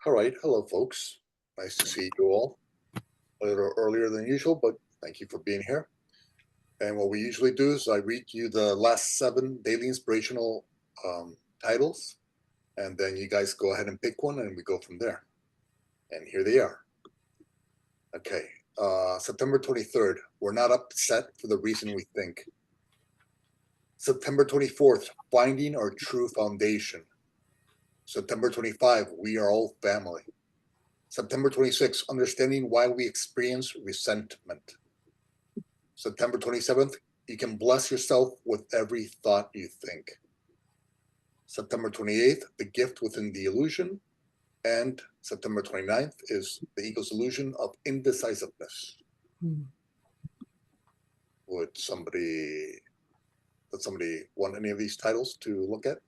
All right. Hello, folks. Nice to see you all. A little earlier than usual, but thank you for being here. And what we usually do is I read you the last 7 daily inspirational titles, and then you guys go ahead and pick one, and we go from there. And here they are. Okay. September 23rd. We're not upset for the reason we think. September 24th. Finding our true foundation. September 25th. We are all family. September 26th, understanding why we experience resentment. September 27th, you can bless yourself with every thought you think. September 28th, the gift within the illusion. And September 29th is the ego's illusion of indecisiveness. Hmm. Would somebody want any of these titles to look at?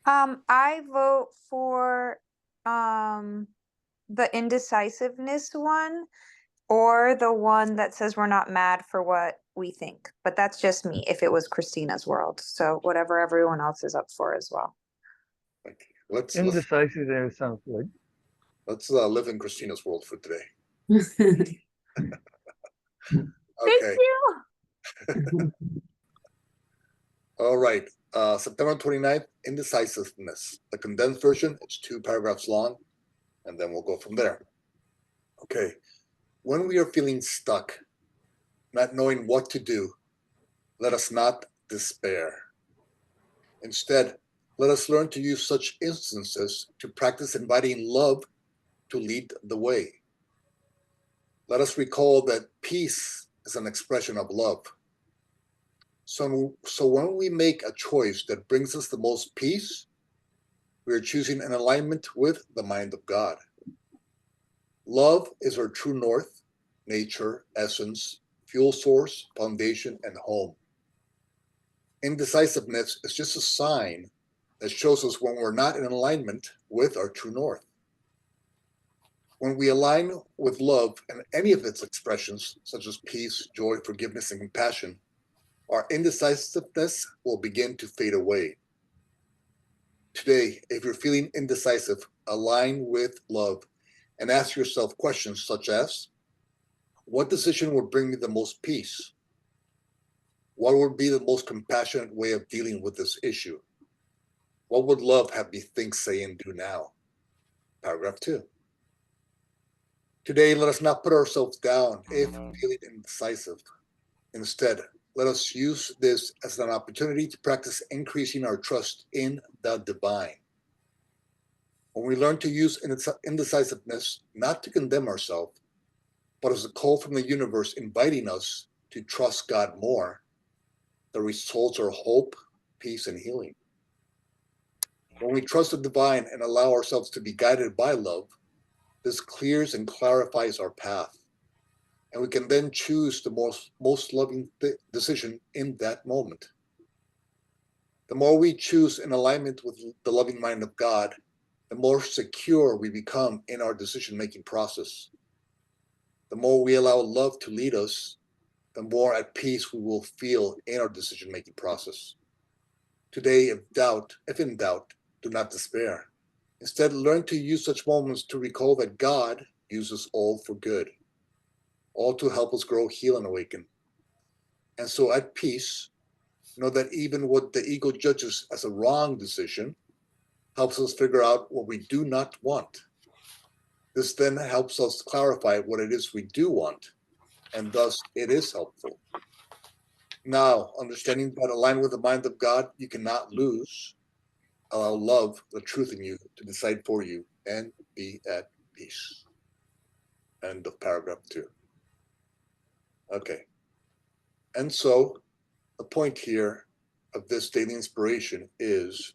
I vote for the indecisiveness one or the one that says we're not mad for what we think. But that's just me if it was Christina's world. So whatever everyone else is up for as well. Okay. Let's Indecisive sounds good. live in Christina's world for today. Thank Okay. you. All right. September 29th, indecisiveness. The condensed version, it's 2 paragraphs long, and then we'll go from there. Okay. When we are feeling stuck, not knowing what to do, let us not despair. Instead, let us learn to use such instances to practice inviting love to lead the way. Let us recall that peace is an expression of love. So when we make a choice that brings us the most peace, we are choosing an alignment with the mind of God. Love is our true north, nature, essence, fuel source, foundation, and home. Indecisiveness is just a sign that shows us when we're not in alignment with our true north. When we align with love and any of its expressions, such as peace, joy, forgiveness, and compassion, our indecisiveness will begin to fade away. Today, if you're feeling indecisive, align with love and ask yourself questions such as, what decision would bring me the most peace? What would be the most compassionate way of dealing with this issue? What would love have me think, say, and do now? Paragraph 2. Today, let us not put ourselves down if feeling indecisive. Instead, let us use this as an opportunity to practice increasing our trust in the divine. When we learn to use indecisiveness not to condemn ourselves, but as a call from the universe inviting us to trust God more, the results are hope, peace, and healing. When we trust the divine and allow ourselves to be guided by love, this clears and clarifies our path, and we can then choose the most loving decision in that moment. The more we choose in alignment with the loving mind of God, the more secure we become in our decision-making process. The more we allow love to lead us, the more at peace we will feel in our decision-making process. Today, if in doubt, do not despair. Instead, learn to use such moments to recall that God uses all for good, all to help us grow, heal, and awaken. And so at peace, know that even what the ego judges as a wrong decision helps us figure out what we do not want. This then helps us clarify what it is we do want, and thus it is helpful. Now, understanding that aligned with the mind of God, you cannot lose. Allow love, the truth in you, to decide for you and be at peace. End of paragraph 2. Okay. And so the point here of this daily inspiration is,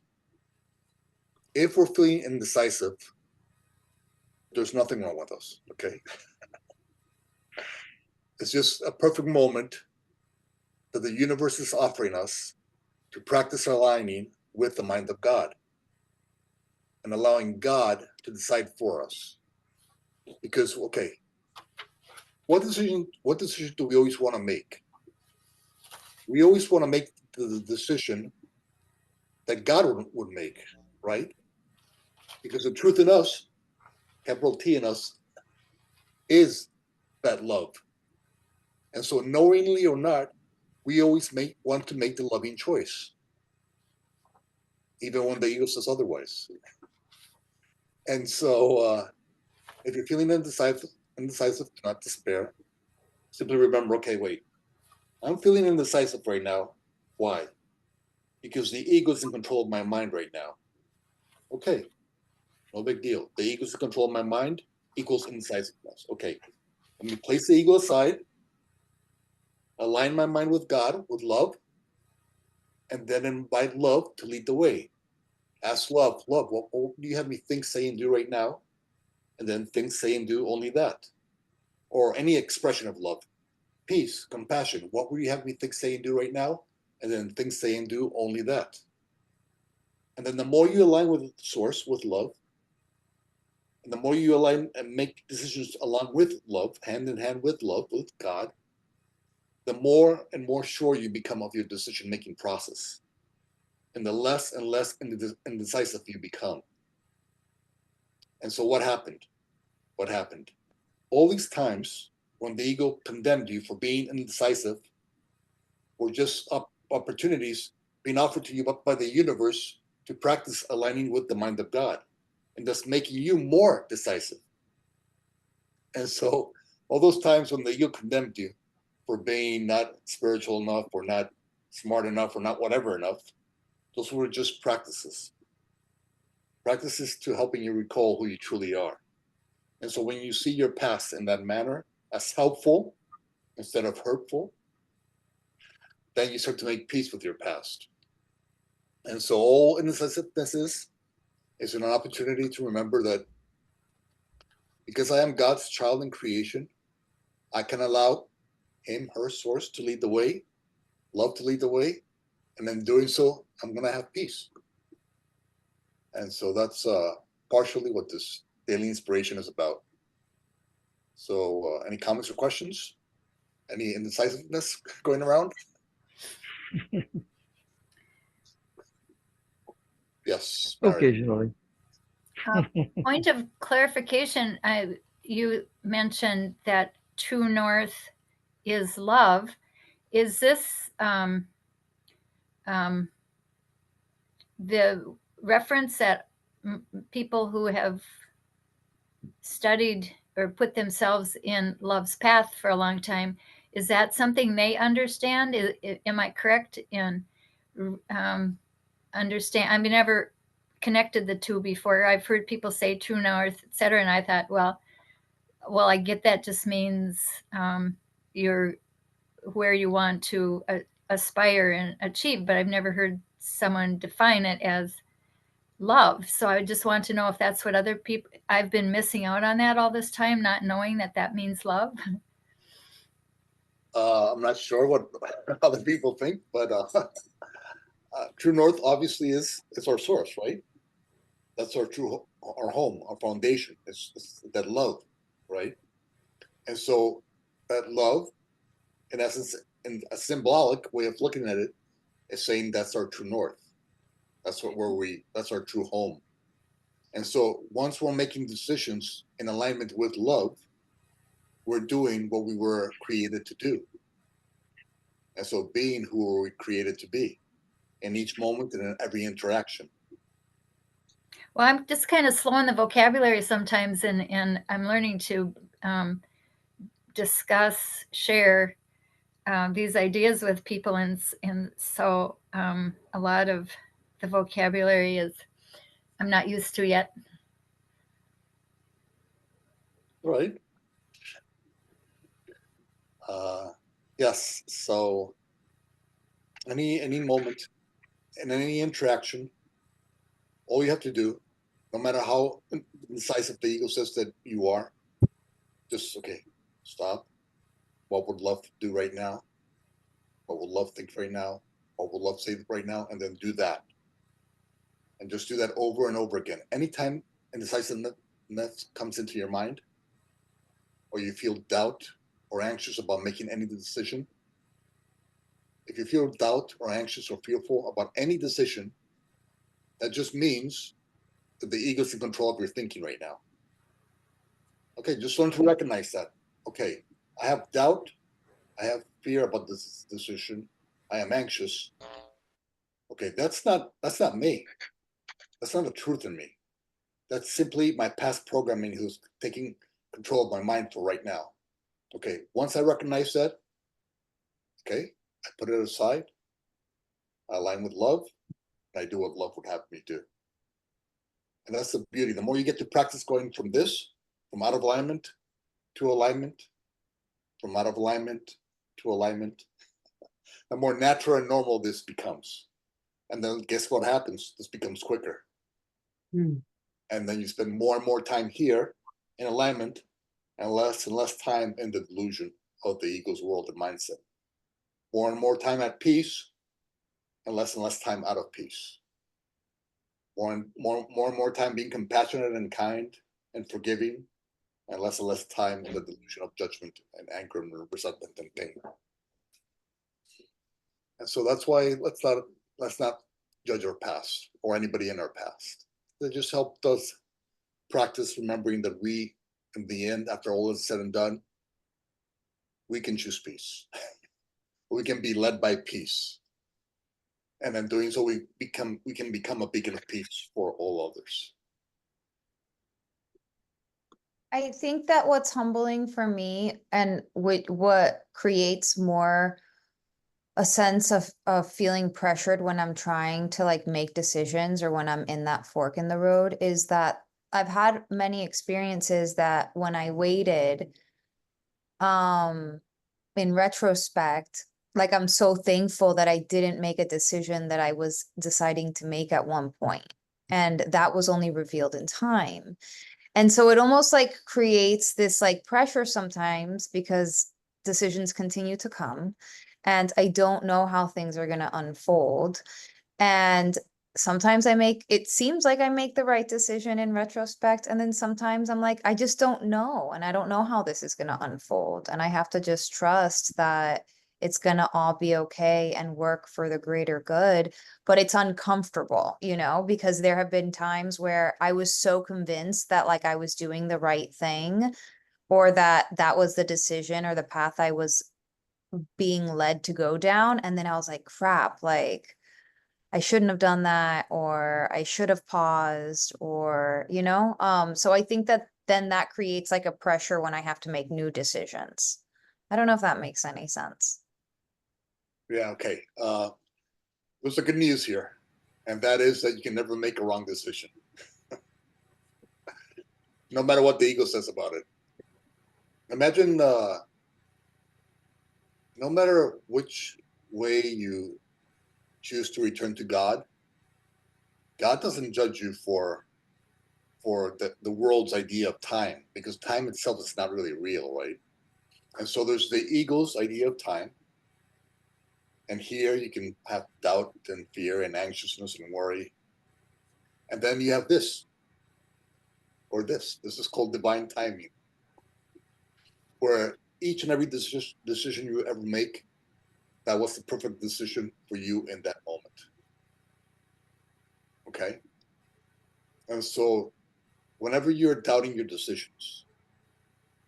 if we're feeling indecisive, there's nothing wrong with us, okay? It's just a perfect moment that the universe is offering us to practice aligning with the mind of God and allowing God to decide for us. Because, okay, what decision do we always want to make? We always want to make the decision that God would make, right? Because the truth in us capital T in us, is that love. And so, knowingly or not, we always want to make the loving choice, even when the ego says otherwise. And so, if you're feeling indecisive, do not despair. Simply remember, okay, wait, I'm feeling indecisive right now. Why? Because the ego is in control of my mind right now. Okay, no big deal. The ego is in control of my mind equals indecisiveness. Okay, let me place the ego aside, align my mind with God, with love, and then invite love to lead the way. Ask love, what do you have me think, say, and do right now? And then think, say, and do only that. Or any expression of love. Peace, compassion. What would you have me think, say, and do right now? And then think, say, and do only that. And then the more you align with the source, with love, and the more you align and make decisions along with love, hand in hand with love, with God, the more and more sure you become of your decision making process. And the less and less indecisive you become. And so what happened? What happened? All these times when the ego condemned you for being indecisive were just opportunities being offered to you by the universe to practice aligning with the mind of God and thus making you more decisive. And so all those times when the ego condemned you for being not spiritual enough or not smart enough or not whatever enough, those were just practices. Practices to helping you recall who you truly are. And so when you see your past in that manner as helpful instead of hurtful, then you start to make peace with your past. And so all indecisiveness is an opportunity to remember that because I am God's child in creation, I can allow him, her source to lead the way, love to lead the way, and in doing so, I'm going to have peace. And so that's partially what this daily inspiration is about. So, any comments or questions? Any indecisiveness going around? Yes, Mary. Occasionally. Point of clarification, you mentioned that true north is love. Is this the reference that people who have studied or put themselves in love's path for a long time, is that something they understand? Am I correct in understand? I've never connected the two before. I've heard people say true north, etc., and I thought, well, I get that just means you're where you want to aspire and achieve, but I've never heard someone define it as love. So I just want to know if that's what other people, I've been missing out on that all this time, not knowing that that means love. I'm not sure what other people think, but True North obviously is our source, right? That's our home, our foundation. It's that love, right? And so that love, in essence, in a symbolic way of looking at it, is saying that's our true north. That's that's our true home. And so once we're making decisions in alignment with love, we're doing what we were created to do. And so being who we were created to be in each moment and in every interaction. Well, I'm just kind of slow in the vocabulary sometimes, and I'm learning to discuss, share these ideas with people, and so a lot of the vocabulary is I'm not used to yet. Right. Yes. So any moment in any interaction, all you have to do, no matter how decisive the ego says that you are, just okay, stop. What would love do right now? What would love think right now? What would love say right now? And then do that. And just do that over and over again. Anytime indecisiveness comes into your mind, or you feel doubt or anxious about making any decision, if you feel doubt or anxious or fearful about any decision, that just means that the ego is in control of your thinking right now. Okay, just learn to recognize that. Okay, I have doubt. I have fear about this decision. I am anxious. Okay, that's not me. That's not the truth in me. That's simply my past programming who's taking control of my mind for right now. Okay, once I recognize that, okay, I put it aside. I align with love, and I do what love would have me do. And that's the beauty. The more you get to practice going from this, from out of alignment to alignment, from out of alignment to alignment, the more natural and normal this becomes. And then guess what happens? This becomes quicker. And then you spend more and more time here in alignment and less time in the delusion of the ego's world and mindset. More and more time at peace and less time out of peace. More and more time being compassionate and kind and forgiving, and less time in the delusion of judgment and anger and resentment and pain. And so that's why let's not judge our past or anybody in our past. That just helped us practice remembering that we, in the end, after all is said and done, we can choose peace. We can be led by peace. And in doing so, we can become a beacon of peace for all others. I think that what's humbling for me and what creates more a sense of feeling pressured when I'm trying to like make decisions or when I'm in that fork in the road is that I've had many experiences that when I waited, in retrospect, like I'm so thankful that I didn't make a decision that I was deciding to make at one point. And that was only revealed in time. And so it almost like creates this like pressure sometimes because decisions continue to come and I don't know how things are going to unfold. And sometimes it seems like I make the right decision in retrospect. And then sometimes I'm like, I just don't know. And I don't know how this is going to unfold. And I have to just trust that it's going to all be okay and work for the greater good. But it's uncomfortable, because there have been times where I was so convinced that like I was doing the right thing or that that was the decision or the path I was being led to go down. And then I was like, crap, like, I shouldn't have done that, or I should have paused, or, so I think that then that creates like a pressure when I have to make new decisions. I don't know if that makes any sense. Yeah, okay. There's the good news here, and that is that you can never make a wrong decision. No matter what the ego says about it. Imagine, no matter which way you choose to return to God, God doesn't judge you for the world's idea of time, because time itself is not really real, right? And so there's the ego's idea of time. And here you can have doubt and fear and anxiousness and worry. And then you have this, or this. This is called divine timing, where each and every decision you ever make, that was the perfect decision for you in that moment. Okay? And so whenever you're doubting your decisions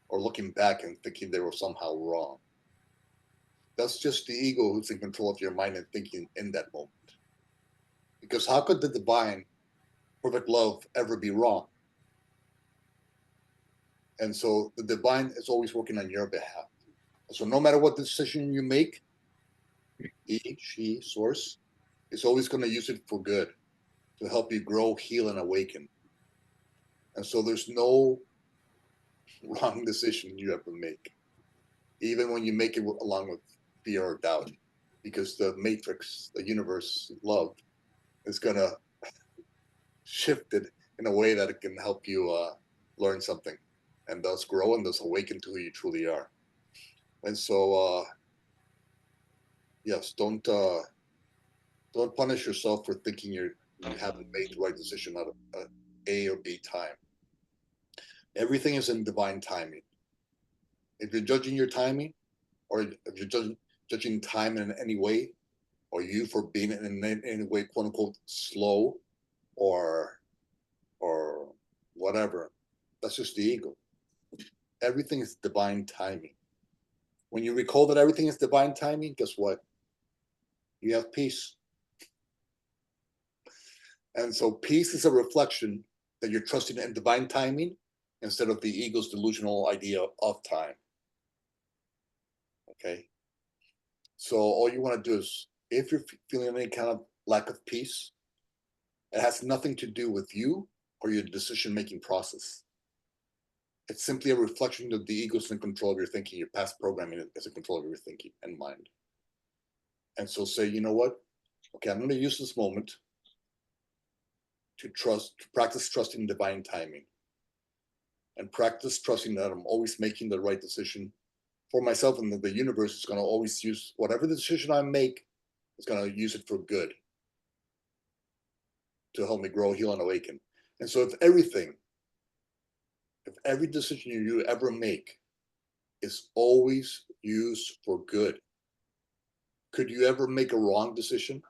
or looking back and thinking they were somehow wrong, that's just the ego who's in control of your mind and thinking in that moment. Because how could the divine, perfect love ever be wrong? And so the divine is always working on your behalf. So no matter what decision you make, he, she, source, is always going to use it for good, to help you grow, heal, and awaken. And so there's no wrong decision you ever make, even when you make it along with fear or doubt, because the matrix, the universe, love, is going to shift it in a way that it can help you learn something and thus grow and thus awaken to who you truly are. And so, yes, don't punish yourself for thinking you haven't made the right decision out of A or B time. Everything is in divine timing. If you're judging your timing, or if you're judging time in any way, or you for being in any way, quote unquote, slow or whatever, that's just the ego. everything is divine timing. When you recall that everything is divine timing, guess what? You have peace. And so peace is a reflection that you're trusting in divine timing instead of the ego's delusional idea of time. Okay. So all you want to do is, if you're feeling any kind of lack of peace, it has nothing to do with you or your decision-making process. It's simply a reflection of the ego's in control of your thinking. Your past programming is in control of your thinking and mind. And so say, you know what? Okay, I'm going to use this moment to practice trusting divine timing, and practice trusting that I'm always making the right decision for myself, and that the universe is going to always use whatever the decision I make, is going to use it for good to help me grow, heal, and awaken. And so if every decision you ever make is always used for good, could you ever make a wrong decision?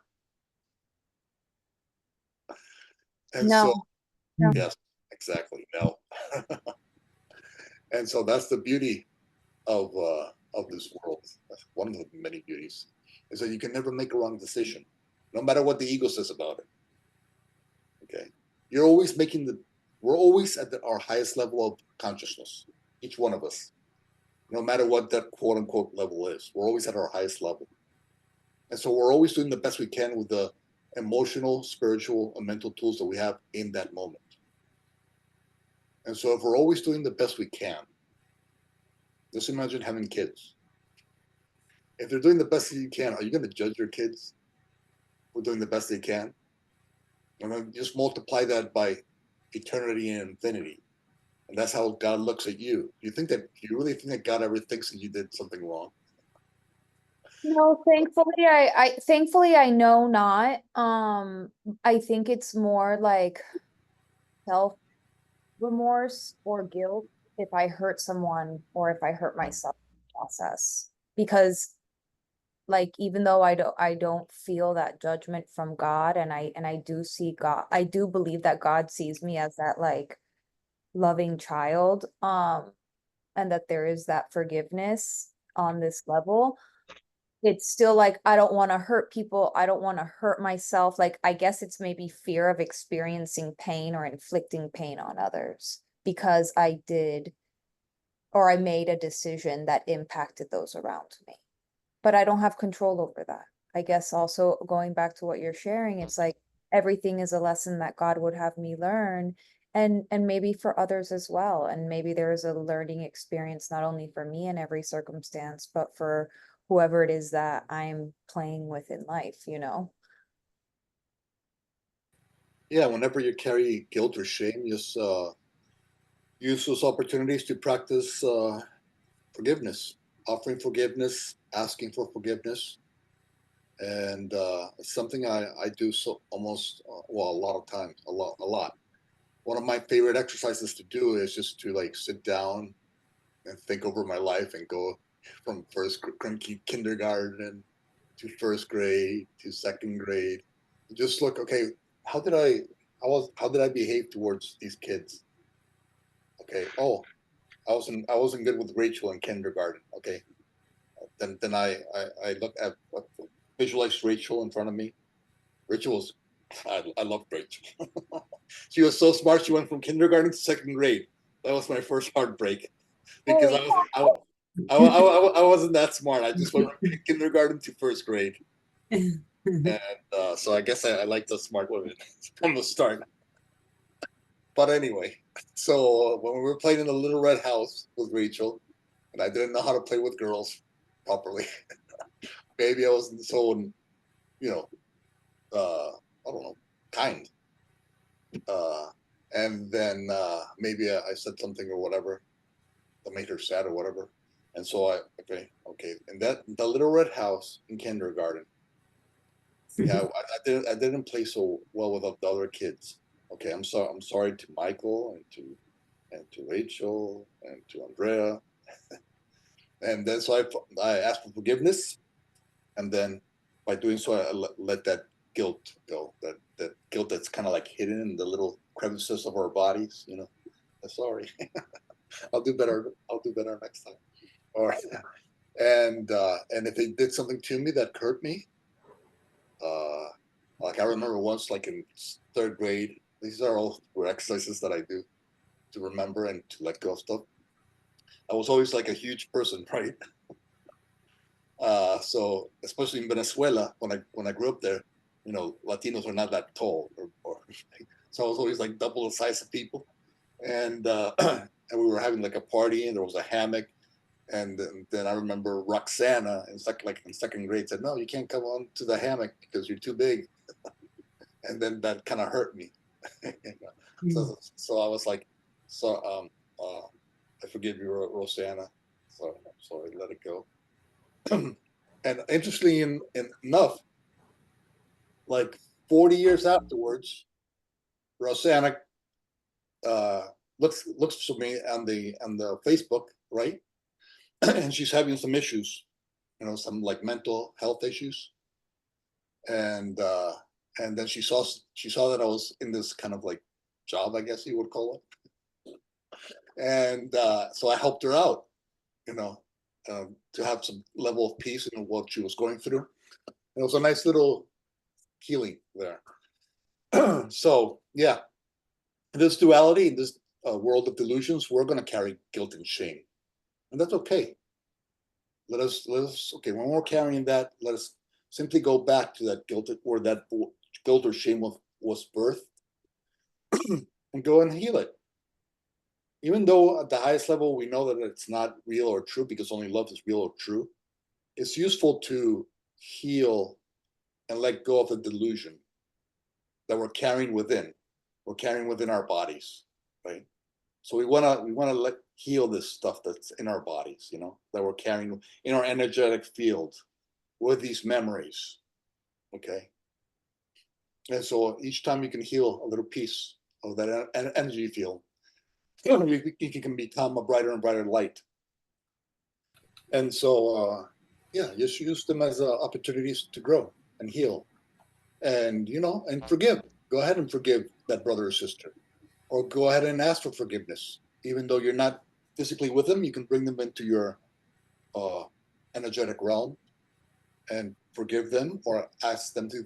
And No. so, No. yes, exactly, no. And so that's the beauty of this world. That's one of the many beauties, is that you can never make a wrong decision, no matter what the ego says about it. Okay, you're always we're always at our highest level of consciousness, each one of us, no matter what that quote unquote level is. We're always at our highest level. And so we're always doing the best we can with the emotional, spiritual, and mental tools that we have in that moment. And so if we're always doing the best we can, just imagine having kids. If they're doing the best that you can, are you going to judge your kids for doing the best they can? And then just multiply that by eternity and infinity. And that's how God looks at you. Do you really think that God ever thinks that you did something wrong? No, thankfully I know not. I think it's more like self remorse or guilt if I hurt someone or if I hurt myself in the process. Because like even though I don't feel that judgment from God, and I do see God, I do believe that God sees me as that like loving child, and that there is that forgiveness on this level. It's still like I don't want to hurt people, I don't want to hurt myself. Like I guess it's maybe fear of experiencing pain or inflicting pain on others because I did, or I made a decision that impacted those around me. But I don't have control over that. I guess also going back to what you're sharing, it's like everything is a lesson that God would have me learn, and maybe for others as well. And maybe there is a learning experience not only for me in every circumstance, but for whoever it is that I'm playing with in life, you know? Yeah, whenever you carry guilt or shame, just use those opportunities to practice forgiveness, offering forgiveness, asking for forgiveness. And it's something I do so almost, well, a lot of times, a lot. One of my favorite exercises to do is just to like sit down and think over my life and go from kindergarten to first grade to second grade. Just look, okay, how did I how did I behave towards these kids? Okay, oh, I wasn't good with Rachel in kindergarten. Okay, then I look at what, visualize Rachel in front of me. Rachel was, I loved Rachel. She was so smart. She went from kindergarten to second grade. That was my first heartbreak because I wasn't that smart. I just went from kindergarten to first grade, and so I guess I like the smart women from the start. But anyway, so when we were playing in the Little Red House with Rachel, and I didn't know how to play with girls properly, maybe I wasn't so, you know, I don't know, kind. Uh, and then maybe I said something or whatever that made her sad or whatever. And so okay. And that the Little Red House in kindergarten, yeah, I didn't play so well with the other kids. Okay, I'm sorry to Michael and to Rachel and to Andrea. And then so I asked for forgiveness, and then by doing so, I let that guilt go. That guilt that's kind of like hidden in the little crevices of our bodies. Sorry. I'll do better. I'll do better next time. Or and if they did something to me that hurt me, like I remember once, like in third grade, these are all were exercises that I do to remember and to let go of stuff. I was always like a huge person, right? So especially in Venezuela, when I grew up there, Latinos are not that tall, or so I was always like double the size of people, and and we were having like a party, and there was a hammock, and then I remember Roxana in second grade said, "No, you can't come on to the hammock because you're too big," and then that kind of hurt me. So I was like, so I forgive you, Rosanna. So I let it go. And interestingly enough, like 40 years afterwards, Rosanna looks for me on the Facebook, right? And she's having some issues, some like mental health issues, and then she saw that I was in this kind of like job, I guess you would call it, and so I helped her out, to have some level of peace in what she was going through. It was a nice little healing there. So yeah, in this duality, in this world of delusions, we're going to carry guilt and shame, and that's okay. Let us okay, when we're carrying that, let us simply go back to that guilt, or that guilt or shame was birthed, and go and heal it. Even though at the highest level we know that it's not real or true, because only love is real or true, it's useful to heal and let go of the delusion that we're carrying within. We're carrying within our bodies, right? So we wanna heal this stuff that's in our bodies, that we're carrying in our energetic field with these memories. Okay. And so each time you can heal a little piece of that energy field, you can become a brighter and brighter light. And so yeah, just use them as opportunities to grow and heal, and and forgive. Go ahead and forgive that brother or sister, or go ahead and ask for forgiveness. Even though you're not physically with them, you can bring them into your energetic realm and forgive them, or ask them to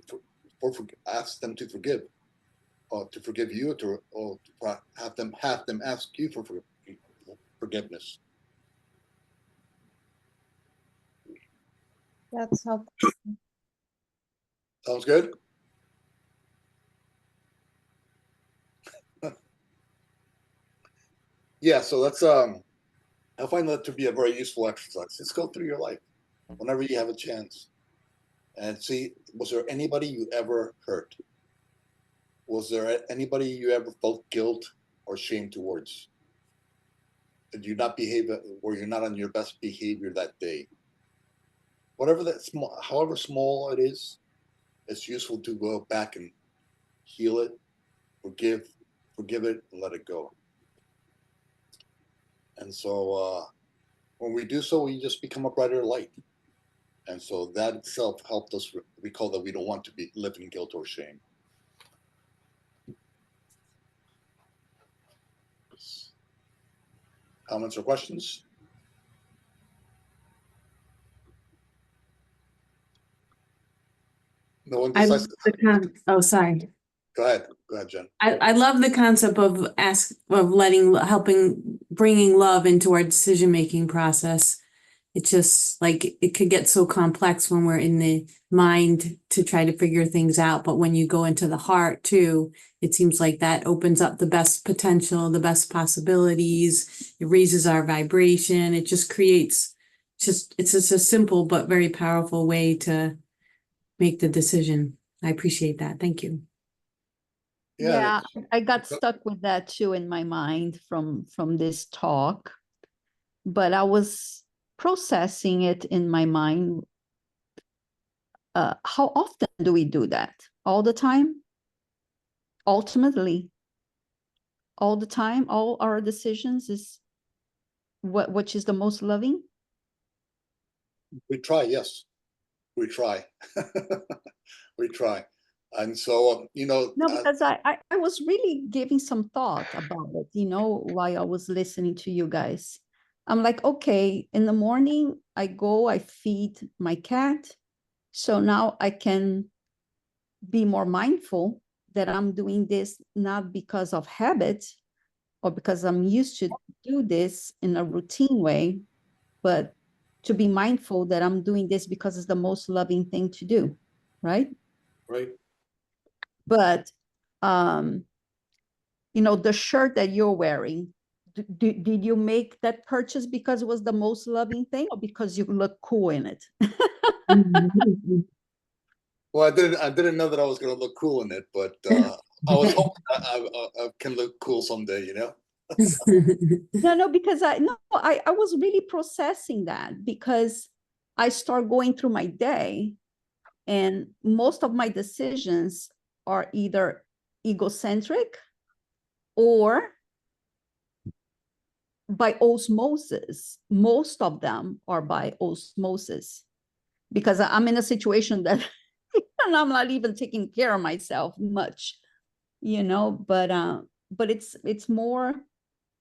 forgive, or to forgive you, or to have them ask you for forgiveness. That's helpful. Sounds good. Yeah, so that's I find that to be a very useful exercise. Just go through your life whenever you have a chance and see, was there anybody you ever hurt? Was there anybody you ever felt guilt or shame towards? Did you not behave, or you're not on your best behavior that day? Whatever that small, however small it is, it's useful to go back and heal it, forgive it, and let it go. And so when we do so, we just become a brighter light. And so that itself helped us recall that we don't want to live in guilt or shame. Comments or questions? No one decides. Oh, sorry. Go ahead, Jen. I love the concept of bringing love into our decision-making process. It's just like it could get so complex when we're in the mind to try to figure things out. But when you go into the heart too, it seems like that opens up the best potential, the best possibilities. It raises our vibration. It just creates it's just a simple but very powerful way to make the decision. I appreciate that. Thank you. Yeah, I got stuck with that too in my mind from this talk, but I was processing it in my mind. How often do we do that? All the time? Ultimately, all the time, all our decisions is which is the most loving? We try, yes. We try. We try. And so, No, because I was really giving some thought about it, while I was listening to you guys. I'm like, okay, in the morning I go, I feed my cat. So now I can be more mindful that I'm doing this not because of habit or because I'm used to do this in a routine way, but to be mindful that I'm doing this because it's the most loving thing to do, right? right. But the shirt that you're wearing, did you make that purchase because it was the most loving thing or because you look cool in it? Well, I didn't know that I was going to look cool in it, but I was hoping I can look cool someday, No, because I was really processing that because I start going through my day and most of my decisions are either egocentric or by osmosis. Most of them are by osmosis because I'm in a situation that and I'm not even taking care of myself much, but it's more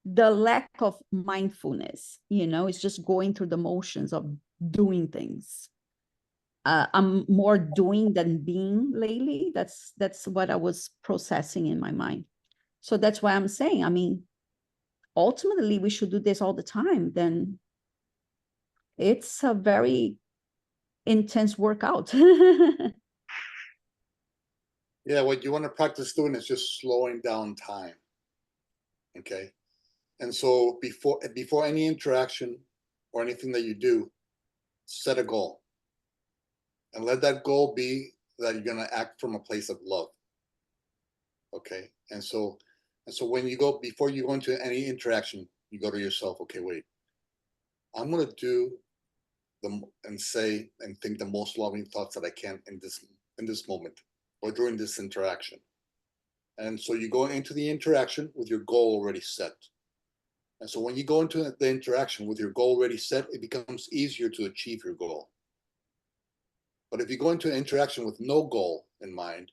the lack of mindfulness, it's just going through the motions of doing things. I'm more doing than being lately. That's what I was processing in my mind. So that's why I'm saying, I mean, ultimately we should do this all the time. Then it's a very intense workout. Yeah, what you want to practice doing is just slowing down time. Okay. And so before any interaction or anything that you do, set a goal. And let that goal be that you're going to act from a place of love. Okay. And so when you go, before you go into any interaction, you go to yourself, okay, wait, I'm going to do and say and think the most loving thoughts that I can in this moment or during this interaction. And so you go into the interaction with your goal already set. And so when you go into the interaction with your goal already set, it becomes easier to achieve your goal. But if you go into an interaction with no goal in mind,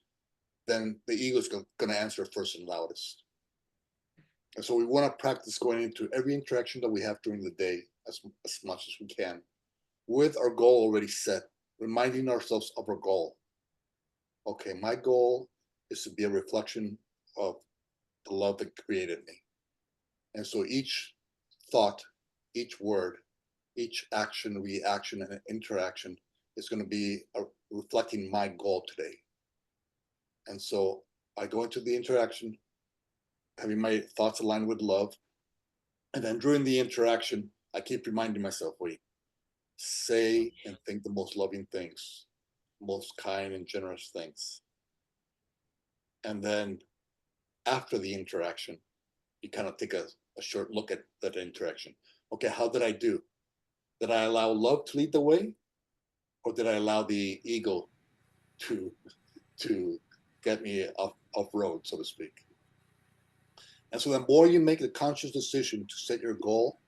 then the ego is going to answer first and loudest. And so we want to practice going into every interaction that we have during the day as much as we can with our goal already set, reminding ourselves of our goal. Okay, my goal is to be a reflection of the love that created me. And so each thought, each word, each action, reaction, and interaction is going to be reflecting my goal today. And so I go into the interaction, having my thoughts aligned with love. And then during the interaction, I keep reminding myself, wait, say and think the most loving things, most kind and generous things. And then after the interaction, you kind of take a short look at that interaction. Okay, how did I do? Did I allow love to lead the way? Or did I allow the ego to get me off road, so to speak? And so the more you make the conscious decision to set your goal,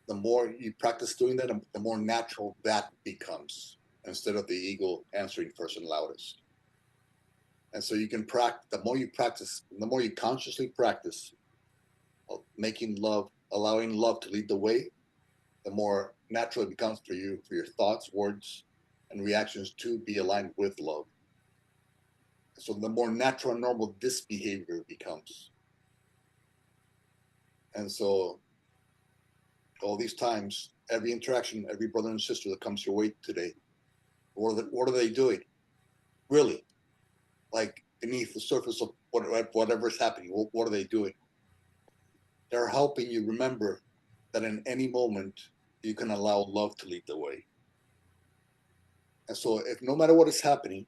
the more you practice doing that, the more natural that becomes instead of the ego answering first and loudest. And so you can practice, the more you practice, the more you consciously practice making love, allowing love to lead the way, the more natural it becomes for you, for your thoughts, words, and reactions to be aligned with love. So the more natural and normal this behavior becomes. And so all these times, every interaction, every brother and sister that comes your way today, what are they doing? Really? Like beneath the surface of whatever is happening, what are they doing? They're helping you remember that in any moment, you can allow love to lead the way. And so if no matter what is happening,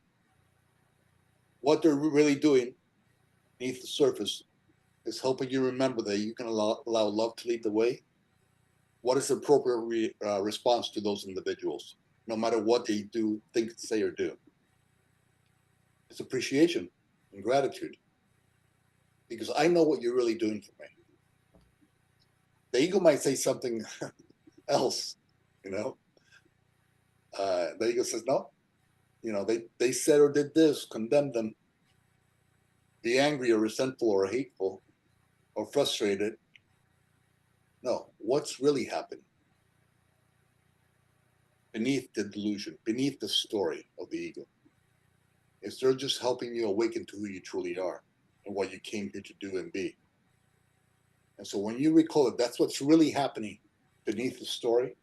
what they're really doing beneath the surface is helping you remember that you can allow love to lead the way. What is the appropriate response to those individuals, no matter what they do, think, say, or do? It's appreciation and gratitude. Because I know what you're really doing for me. The ego might say something else, The ego says, no, they said or did this, condemn them, be angry or resentful or hateful or frustrated. No, what's really happening beneath the delusion, beneath the story of the ego? Is they're just helping you awaken to who you truly are and what you came here to do and be. And so when you recall that that's what's really happening beneath the story,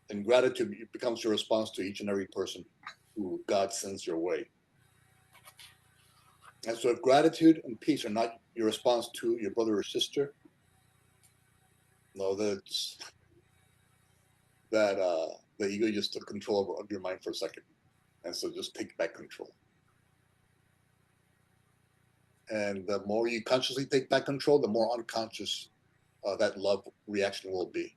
then gratitude becomes your response to each and every person who God sends your way. And so if gratitude and peace are not your response to your brother or sister, no, that's that the ego just took control of your mind for a second. And so just take back control. And the more you consciously take back control, the more unconscious that love reaction will be.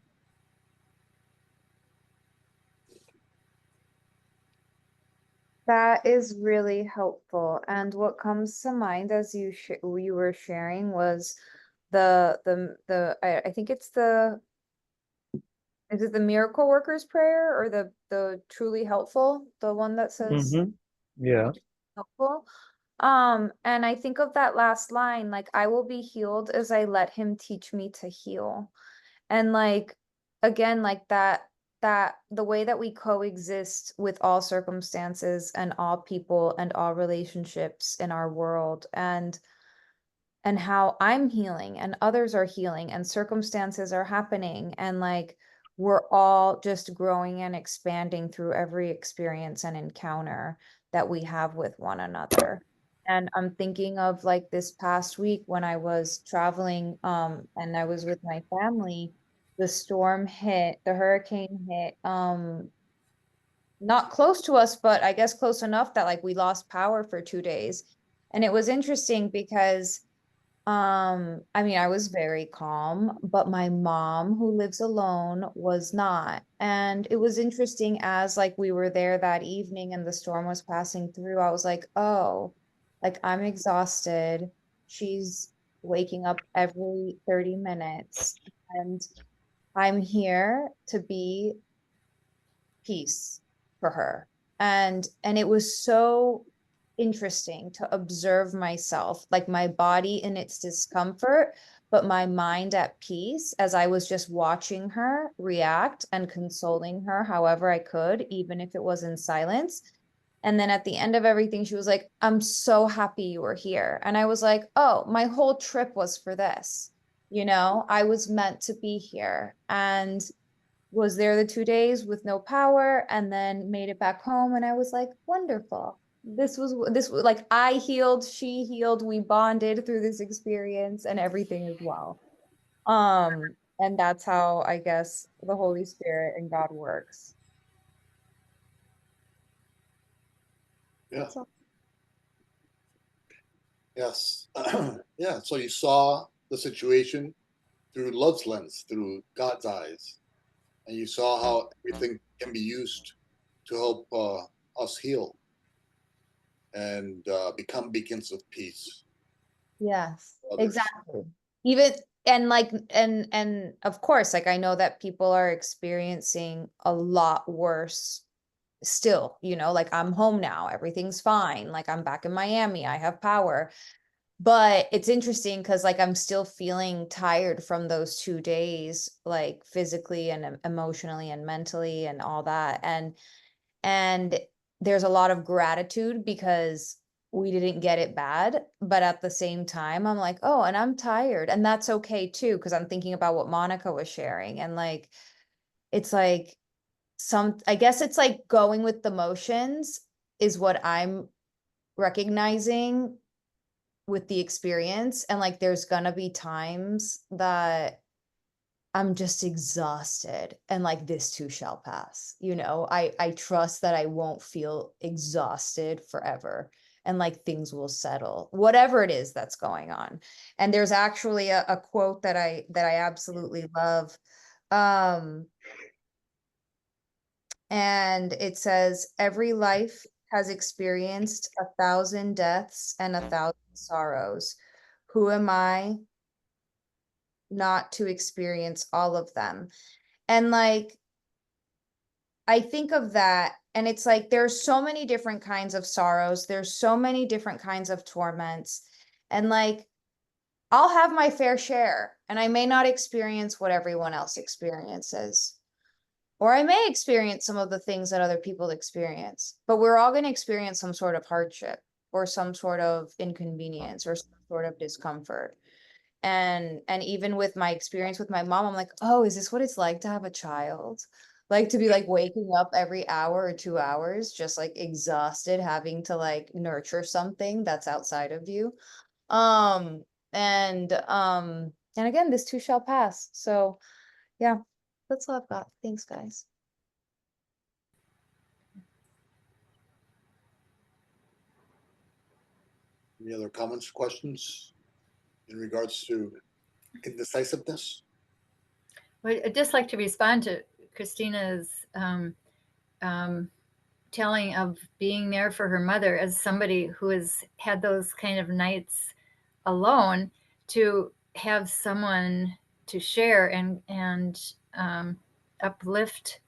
That is really helpful. And what comes to mind as you were sharing was I think it's is it the Miracle Workers prayer or the truly helpful, the one that says Yeah. helpful? And I think of that last line, like, I will be healed as I let him teach me to heal. And like, again, like that the way that we coexist with all circumstances and all people and all relationships in our world, and how I'm healing and others are healing and circumstances are happening, and like we're all just growing and expanding through every experience and encounter that we have with one another. And I'm thinking of like this past week when I was traveling and I was with my family, the storm hit, the hurricane hit, not close to us, but I guess close enough that like we lost power for 2 days. And it was interesting because I mean, I was very calm, but my mom, who lives alone, was not. And it was interesting as like we were there that evening and the storm was passing through, I was like, oh, like I'm exhausted. She's waking up every 30 minutes and I'm here to be peace for her. And it was so interesting to observe myself, like my body in its discomfort, but my mind at peace as I was just watching her react and consoling her however I could, even if it was in silence. And then at the end of everything, she was like, I'm so happy you were here. And I was like, oh, my whole trip was for this. I was meant to be here. And was there the 2 days with no power and then made it back home. And I was like, wonderful. This was like I healed, she healed, we bonded through this experience and everything as well. And that's how I guess the Holy Spirit and God works. Yeah. So Yes. Yeah. So you saw the situation through love's lens, through God's eyes, and you saw how everything can be used to help us heal and become beacons of peace. yes, Others. exactly. Even and like and of course, like I know that people are experiencing a lot worse still, like I'm home now, everything's fine, like I'm back in Miami, I have power. But it's interesting because like I'm still feeling tired from those 2 days, like physically and emotionally and mentally and all that. And there's a lot of gratitude because we didn't get it bad. But at the same time, I'm like, oh, and I'm tired. And that's okay too, because I'm thinking about what Monica was sharing. And like, it's like I guess it's like going with the motions is what I'm recognizing with the experience. And like there's gonna be times that I'm just exhausted and like this too shall pass. I trust that I won't feel exhausted forever and like things will settle, whatever it is that's going on. And there's actually a quote that I absolutely love. And it says, every life has experienced 1,000 deaths and 1,000 sorrows. Who am I not to experience all of them? And like, I think of that And it's like, there's so many different kinds of sorrows. There's so many different kinds of torments. And like, I'll have my fair share, and I may not experience what everyone else experiences. Or I may experience some of the things that other people experience, but we're all going to experience some sort of hardship or some sort of inconvenience or some sort of discomfort. And even with my experience with my mom, I'm like, oh, is this what it's like to have a child? Like to be like waking up every hour or 2 hours, just like exhausted, having to like nurture something that's outside of you. Um, and again, this too shall pass. So yeah, that's all I've got. Thanks, guys. Any other comments, questions in regards to indecisiveness? I'd just like to respond to Christina's telling of being there for her mother as somebody who has had those kind of nights alone, to have someone to share and uplift,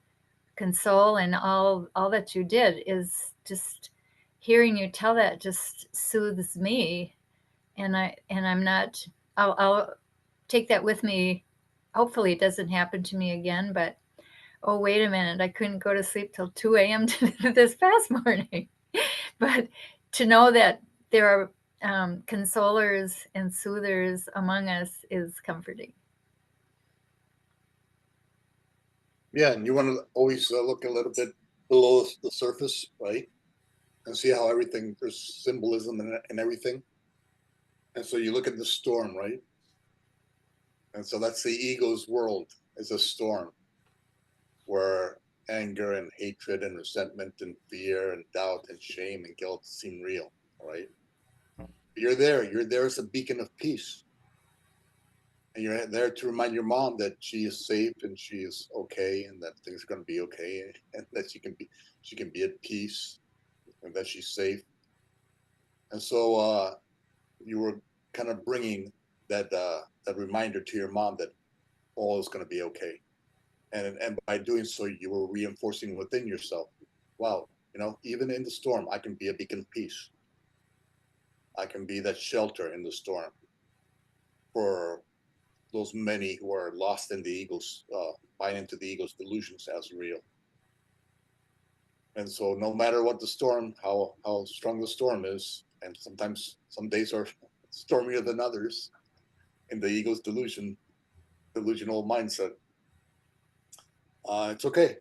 console, and all that you did is just hearing you tell that just soothes me. And I'm not, I'll take that with me. Hopefully it doesn't happen to me again, but oh, wait a minute, I couldn't go to sleep till 2 a.m. this past morning. But to know that there are consolers and soothers among us is comforting. Yeah, and you want to always look a little bit below the surface, right? And see how everything, there's symbolism in everything. And so you look at the storm, right? And so that's the ego's world, is a storm where anger and hatred and resentment and fear and doubt and shame and guilt seem real, right? You're there as a beacon of peace. And you're there to remind your mom that she is safe and she is okay and that things are going to be okay and that she can be at peace and that she's safe. And so you were kind of bringing that reminder to your mom that all is going to be okay. And by doing so, you were reinforcing within yourself, wow, even in the storm, I can be a beacon of peace. I can be that shelter in the storm for those many who are lost in the ego's, buying into the ego's delusions as real. And so no matter what the storm, how strong the storm is, and sometimes some days are stormier than others in the ego's delusional mindset, it's okay.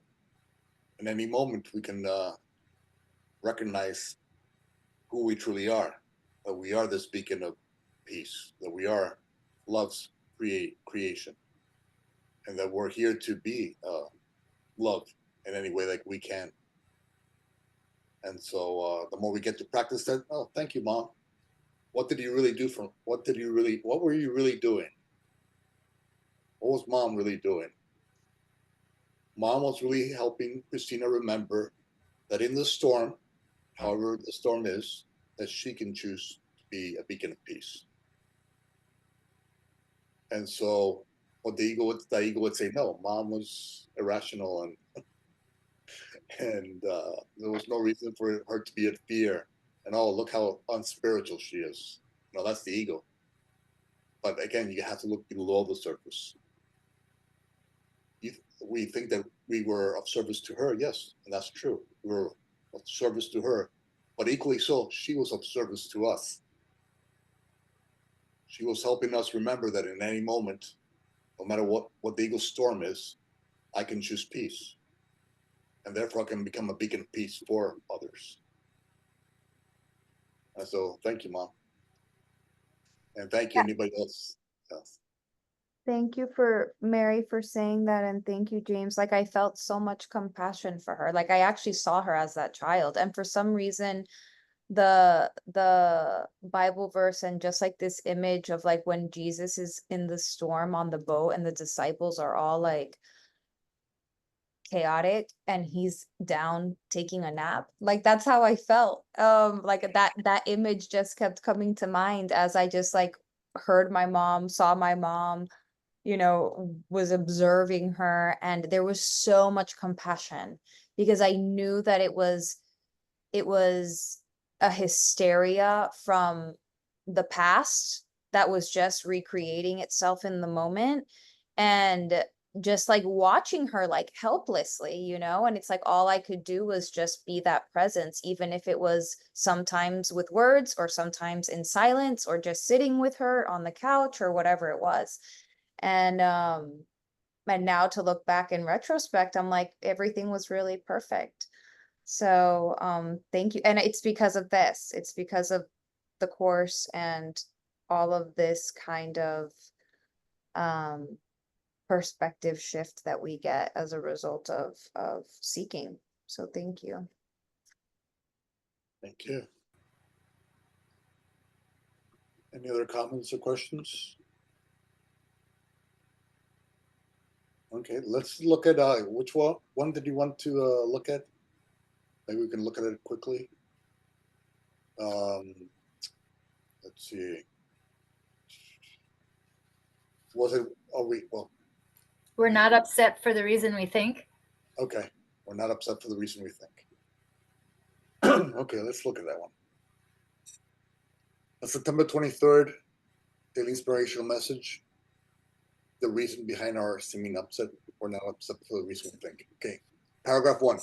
In any moment, we can recognize who we truly are, that we are this beacon of peace, that we are love's creation, and that we're here to be love in any way that we can. And so the more we get to practice that, oh, thank you, Mom. What were you really doing? What was Mom really doing? Mom was really helping Christina remember that in the storm, however the storm is, that she can choose to be a beacon of peace. And so what the ego would say, no, Mom was irrational and there was no reason for her to be in fear. And oh, look how unspiritual she is. No, that's the ego. But again, you have to look below the surface. We think that we were of service to her, yes, and that's true. We were of service to her, but equally so, she was of service to us. She was helping us remember that in any moment, no matter what the ego's storm is, I can choose peace. And therefore I can become a beacon of peace for others. And so thank you, Mom. And thank you, anybody else. Thank you for Mary for saying that, and thank you, James. Like, I felt so much compassion for her. Like, I actually saw her as that child, and for some reason the Bible verse and just like this image of like when Jesus is in the storm on the boat and the disciples are all like chaotic and he's down taking a nap, like that's how I felt. Like that image just kept coming to mind as I just like heard my mom, saw my mom, was observing her, and there was so much compassion because I knew that it was a hysteria from the past that was just recreating itself in the moment. And just like watching her like helplessly, you know, and it's like all I could do was just be that presence, even if it was sometimes with words or sometimes in silence or just sitting with her on the couch or whatever it was. And now to look back in retrospect, I'm like, everything was really perfect. So thank you. And it's because of this. It's because of the course and all of this kind of perspective shift that we get as a result of seeking. So thank you. Thank you. Any other comments or questions? Okay, let's look at which one did you want to look at? Maybe we can look at it quickly. Let's see. Was it? Oh, We're not upset for the reason we think. Okay, we're not upset for the reason we think. Okay, let's look at that one. On September 23rd, daily inspirational message. The reason behind our seeming upset, we're not upset for the reason we think. Okay, paragraph 1.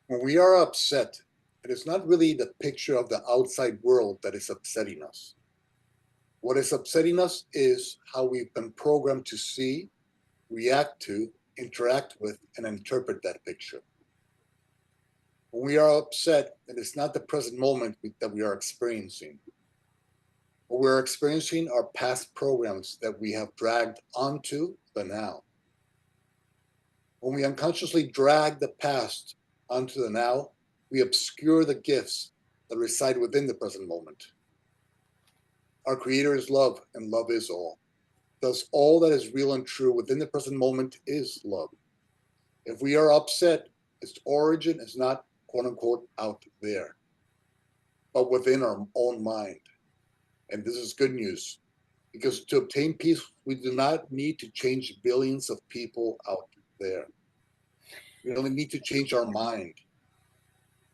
When we are upset, it is not really the picture of the outside world that is upsetting us. What is upsetting us is how we've been programmed to see, react to, interact with, and interpret that picture. When we are upset, it is not the present moment that we are experiencing. What we're experiencing are past programs that we have dragged onto the now. When we unconsciously drag the past onto the now, we obscure the gifts that reside within the present moment. Our Creator is love, and love is all. Thus, all that is real and true within the present moment is love. If we are upset, its origin is not quote unquote out there, but within our own mind. And this is good news, because to obtain peace, we do not need to change billions of people out there. We only need to change our mind.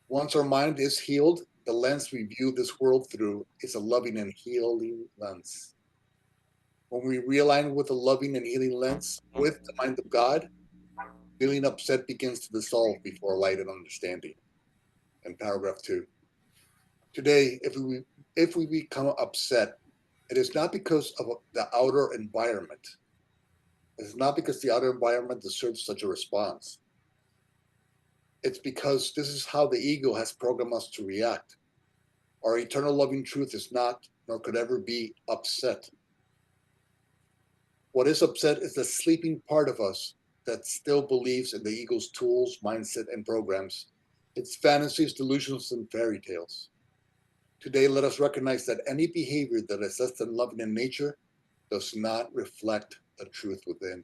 Once our mind is healed, the lens we view this world through is a loving and healing lens. When we realign with a loving and healing lens with the mind of God, feeling upset begins to dissolve before light and understanding. And paragraph 2. Today, if we become upset, it is not because of the outer environment. It is not because the outer environment deserves such a response. It's because this is how the ego has programmed us to react. Our eternal loving truth is not, nor could ever be, upset. What is upset is the sleeping part of us that still believes in the ego's tools, mindset, and programs, its fantasies, delusions, and fairy tales. Today, let us recognize that any behavior that is less than loving in nature does not reflect the truth within.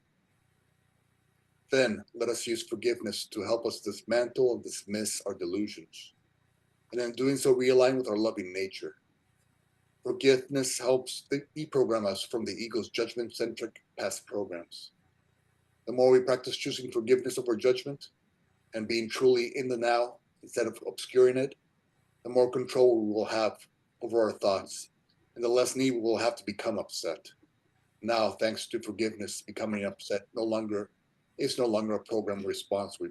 Then, let us use forgiveness to help us dismantle and dismiss our delusions, and in doing so, realign with our loving nature. Forgiveness helps deprogram us from the ego's judgment-centric past programs. The more we practice choosing forgiveness over judgment and being truly in the now instead of obscuring it, the more control we will have over our thoughts, and the less need we will have to become upset. Now, thanks to forgiveness, becoming upset is no longer a program response we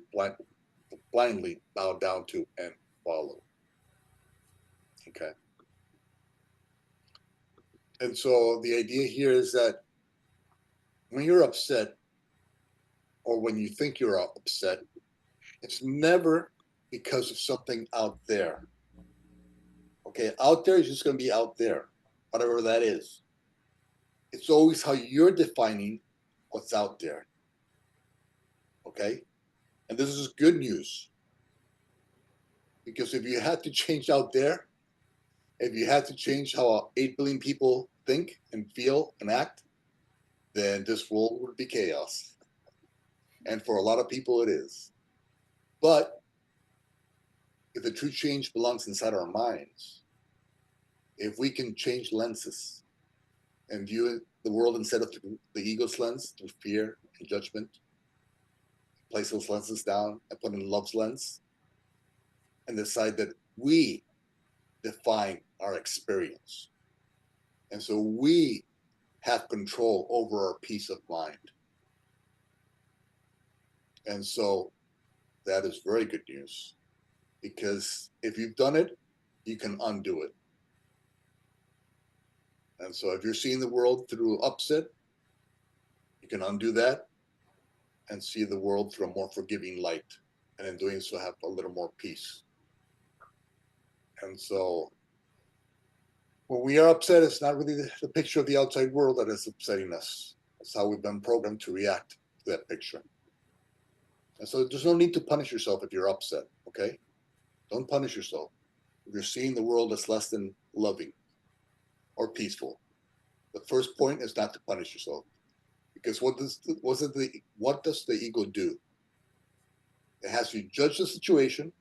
blindly bow down to and follow. Okay. And so the idea here is that when you're upset, or when you think you're upset, it's never because of something out there. Okay, out there is just going to be out there, whatever that is. It's always how you're defining what's out there. Okay, and this is good news, because if you had to change out there, if you had to change how 8 billion people think and feel and act, then this world would be chaos. And for a lot of people, it is. But if the true change belongs inside our minds, if we can change lenses and view the world instead of the ego's lens through fear and judgment, place those lenses down and put in love's lens and decide that we define our experience. And so we have control over our peace of mind. And so that is very good news, because if you've done it, you can undo it. And so if you're seeing the world through upset, you can undo that and see the world through a more forgiving light. And in doing so, have a little more peace. And so when we are upset, it's not really the picture of the outside world that is upsetting us. It's how we've been programmed to react to that picture. And so there's no need to punish yourself if you're upset, okay? Don't punish yourself. If you're seeing the world as less than loving or peaceful, the first point is not to punish yourself. Because what does the ego do? It has you judge the situation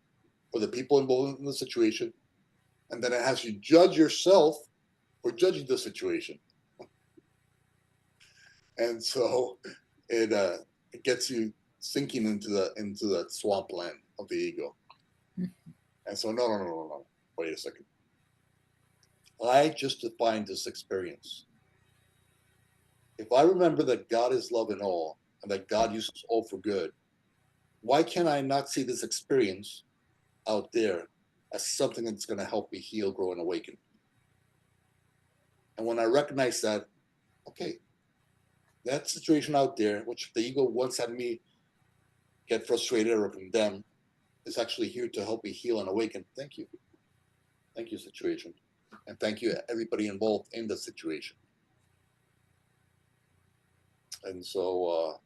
or the people involved in the situation, and then it has you judge yourself for judging the situation. And so it gets you sinking into the swampland of the ego. And so no. Wait a second. I just defined this experience. If I remember that God is love in all and that God uses all for good, why can I not see this experience out there as something that's going to help me heal, grow, and awaken? And when I recognize that, okay, that situation out there, which the ego once had me get frustrated or condemn, is actually here to help me heal and awaken. Thank you. Thank you, situation. And thank you, everybody involved in the situation. And so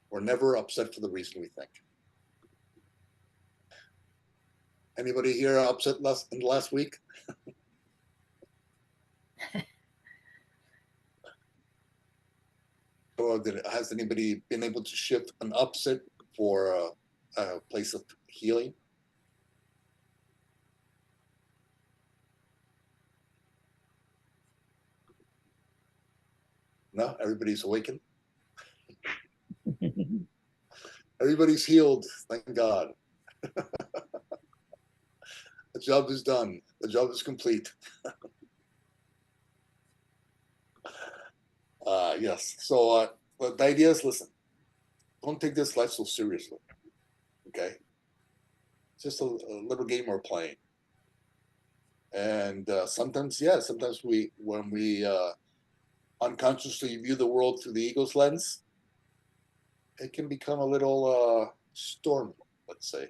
we're never upset for the reason we think. Anybody here upset in the last week? Or has anybody been able to shift an upset for a place of healing? No, everybody's awakened. Everybody's healed, thank God. The job is done. The job is complete. Yes. So the idea is, listen, don't take this life so seriously. Okay. It's just a little game we're playing. And sometimes when we unconsciously view the world through the ego's lens, it can become a little stormy, let's say.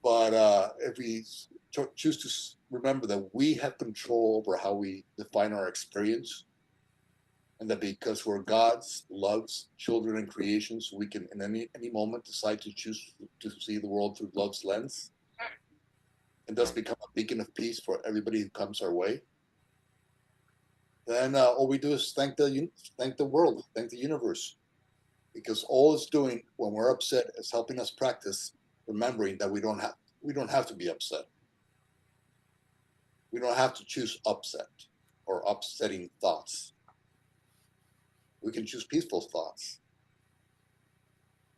But if we choose to remember that we have control over how we define our experience, and that because we're God's, love's children and creations, we can in any moment decide to choose to see the world through love's lens, and thus become a beacon of peace for everybody who comes our way. Then all we do is thank the world, thank the universe, because all it's doing when we're upset is helping us practice remembering that we don't have to be upset. We don't have to choose upset or upsetting thoughts. We can choose peaceful thoughts.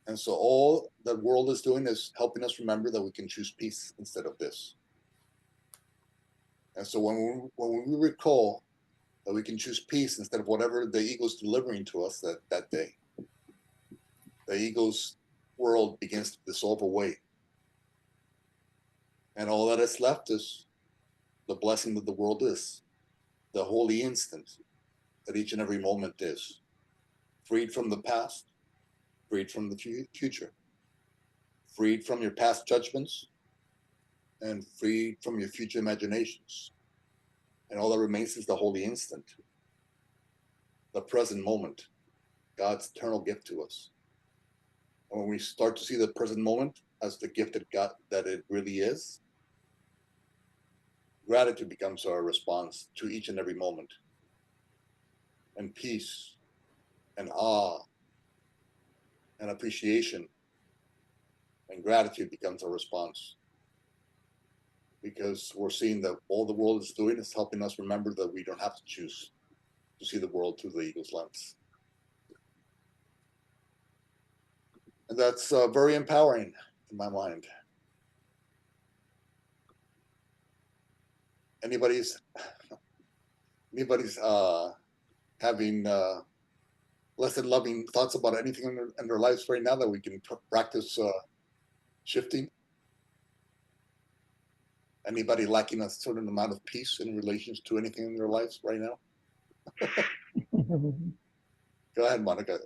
And so all the world is doing is helping us remember that we can choose peace instead of this. And so when we recall that we can choose peace instead of whatever the ego's delivering to us that day, the ego's world begins to dissolve away. And all that is left is the blessing that the world is, the holy instant that each and every moment is, freed from the past, freed from the future, freed from your past judgments, and freed from your future imaginations. And all that remains is the holy instant, the present moment, God's eternal gift to us. And when we start to see the present moment as the gift that it really is, gratitude becomes our response to each and every moment. And peace and awe and appreciation and gratitude becomes our response. Because we're seeing that all the world is doing is helping us remember that we don't have to choose to see the world through the ego's lens. And that's very empowering in my mind. Anybody's having less than loving thoughts about anything in their lives right now that we can practice shifting? Anybody lacking a certain amount of peace in relations to anything in their lives right now? Go ahead, Monica.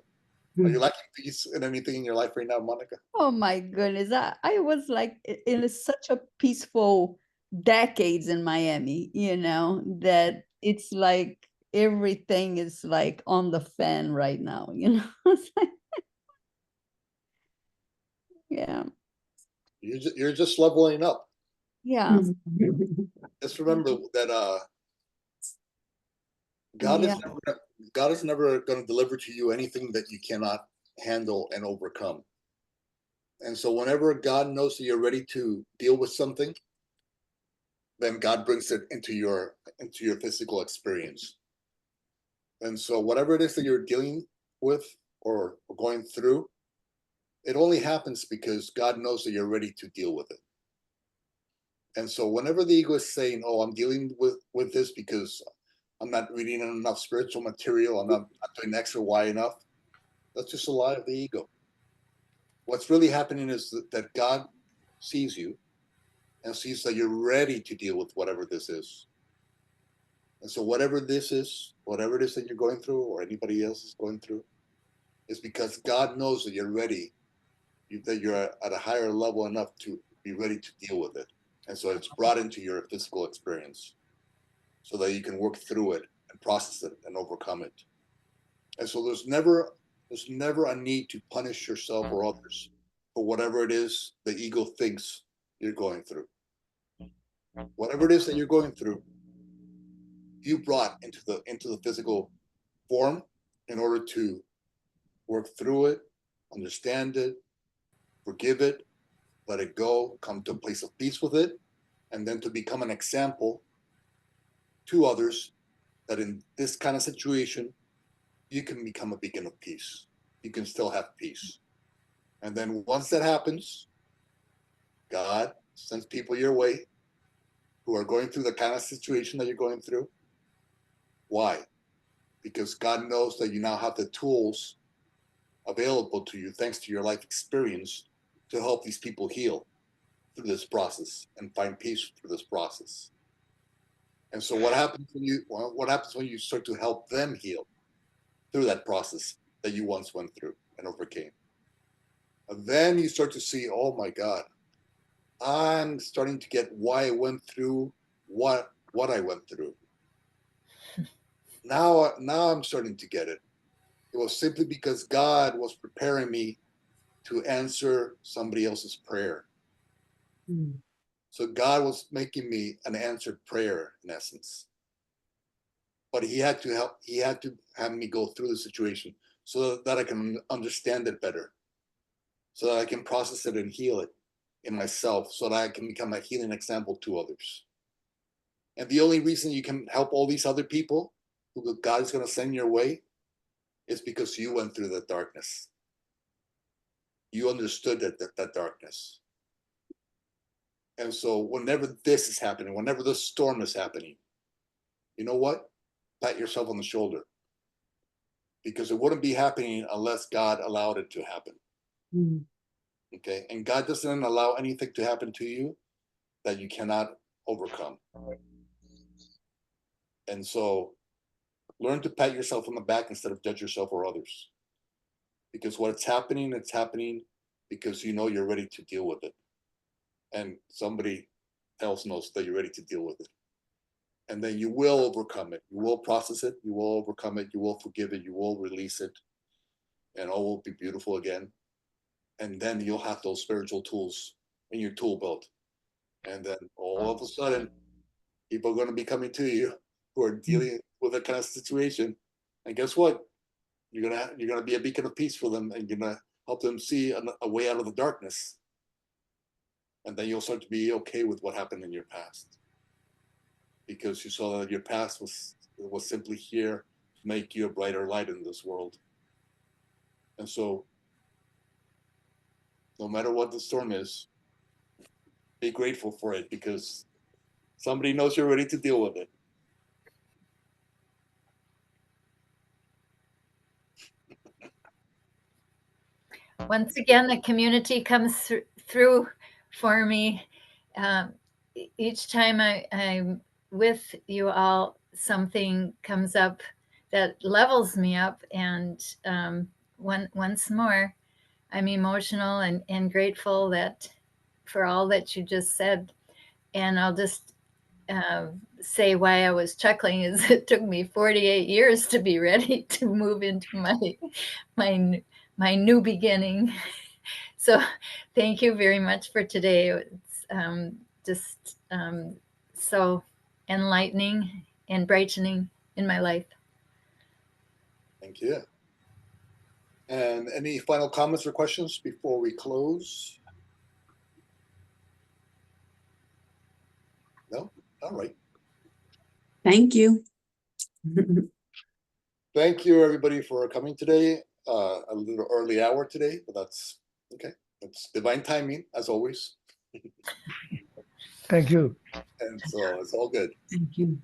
Are you lacking peace in anything in your life right now, Monica? Oh my goodness. I was like in such a peaceful decades in Miami, that it's like everything is like on the fan right now, It's like, yeah. You're just leveling up. Yeah. Just remember that God Yeah. is never, God is never going to deliver to you anything that you cannot handle and overcome. And so whenever God knows that you're ready to deal with something, then God brings it into your physical experience. And so whatever it is that you're dealing with or going through, it only happens because God knows that you're ready to deal with it. And so whenever the ego is saying, "Oh, I'm dealing with this because I'm not reading enough spiritual material, I'm not doing X or Y enough," that's just a lie of the ego. What's really happening is that God sees you and sees that you're ready to deal with whatever this is. And so whatever this is, whatever it is that you're going through or anybody else is going through, is because God knows that you're ready, that you're at a higher level enough to be ready to deal with it. And so it's brought into your physical experience so that you can work through it and process it and overcome it. And so there's never a need to punish yourself or others for whatever it is the ego thinks you're going through. Whatever it is that you're going through, you brought into the physical form in order to work through it, understand it, forgive it, let it go, come to a place of peace with it, and then to become an example to others that in this kind of situation, you can become a beacon of peace. You can still have peace. And then once that happens, God sends people your way who are going through the kind of situation that you're going through. Why? Because God knows that you now have the tools available to you, thanks to your life experience, to help these people heal through this process and find peace through this process. And so what happens when you start to help them heal through that process that you once went through and overcame? And then you start to see, oh my God, I'm starting to get why I went through what I went through. Now I'm starting to get it. It was simply because God was preparing me to answer somebody else's prayer. So God was making me an answered prayer in essence. But he had to have me go through the situation so that I can understand it better, so that I can process it and heal it in myself, so that I can become a healing example to others. And the only reason you can help all these other people who God is going to send your way is because you went through that darkness. You understood that darkness. And so whenever this is happening, whenever the storm is happening, you know what? Pat yourself on the shoulder, because it wouldn't be happening unless God allowed it to happen. Okay. And God doesn't allow anything to happen to you that you cannot overcome. And so learn to pat yourself on the back instead of judge yourself or others. Because it's happening because you know you're ready to deal with it. And somebody else knows that you're ready to deal with it. And then you will overcome it. You will process it. You will overcome it. You will forgive it. You will release it. And all will be beautiful again. And then you'll have those spiritual tools in your tool belt. And then all of a sudden, people are going to be coming to you who are dealing with that kind of situation. And guess what? You're gonna be a beacon of peace for them, and you're gonna help them see a way out of the darkness. And then you'll start to be okay with what happened in your past, because you saw that your past was simply here to make you a brighter light in this world. And so no matter what the storm is, be grateful for it because somebody knows you're ready to deal with it. Once again, the community comes through for me. Each time I'm with you all, something comes up that levels me up. And once more, I'm emotional and grateful that for all that you just said. And I'll just say why I was chuckling is it took me 48 years to be ready to move into my new beginning. So thank you very much for today. It's just so enlightening and brightening in my life. Thank you. And any final comments or questions before we close? No? All right. Thank you. Thank you, everybody, for coming today. A little early hour today, but that's okay. It's divine timing, as always. Thank you. And so it's all good. Thank you.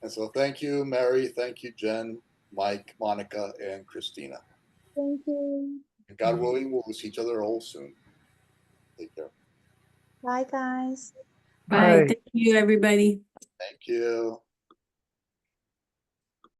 And so thank you, Mary. Thank you, Jen, Mike, Monica, and Christina. Thank you. And God willing, we'll see each other all soon. Take care. Bye, guys. Bye. Bye. Thank you, everybody. Thank you.